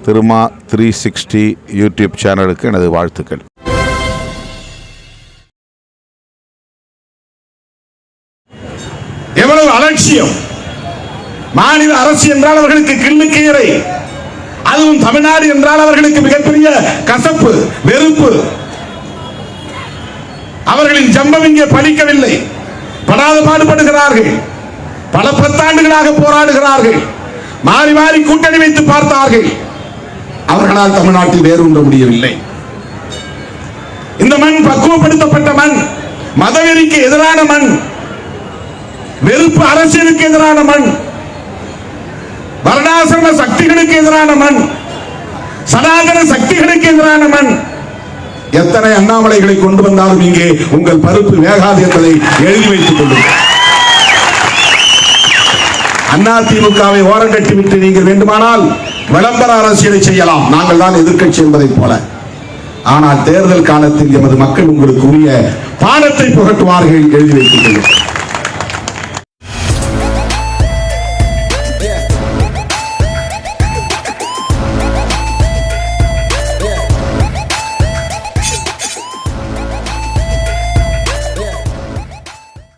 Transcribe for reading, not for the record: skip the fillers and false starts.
Thiruma 360 YouTube சேனலுக்கு எனது வாழ்த்துக்கள். எவ்வளவு அலட்சியம்! மாநில அரசு என்றால் அவர்களுக்கு கிள்ளுக்கீரை, அதுவும் தமிழ்நாடு என்றால் அவர்களுக்கு மிகப்பெரிய கசப்பு, வெறுப்பு. அவர்களின் ஜம்பம் இங்கே பலிக்கவில்லை. படாத பாடுபடுகிறார்கள். பல பத்தாண்டுகளாக போராடுகிறார்கள். மாறி மாறி கூட்டணி வைத்து பார்த்தார்கள். அவர்களால் தமிழ்நாட்டில் வேறு ஒன்ற முடியவில்லை. இந்த மண் பக்குவப்படுத்தப்பட்ட மண், மதவெறிக்கு எதிரான மண், வெறுப்பு அரசியலுக்கு எதிரான மண், வருடாசிரம சக்திகளுக்கு எதிரான மண், சனாதன சக்திகளுக்கு எதிரான மண். எத்தனை அண்ணாமலைகளை கொண்டு வந்தாலும் இங்கே உங்கள் பருப்பு வேகாது என்பதை எழுதி வைத்துக் கொள்ளுங்கள். அதிமுகவை ஓரங்கட்டிவிட்டு நீங்கள் வேண்டுமானால் விளம்பர அரசியலை செய்யலாம், நாங்கள் தான் எதிர்க்கட்சி என்பதை போல. ஆனால் தேர்தல் காலத்தில் எமது மக்கள் உங்களுக்கு உரிய பாடத்தை புகட்டுவார்கள், எழுதி வைத்துக் கொள்ளுங்கள்.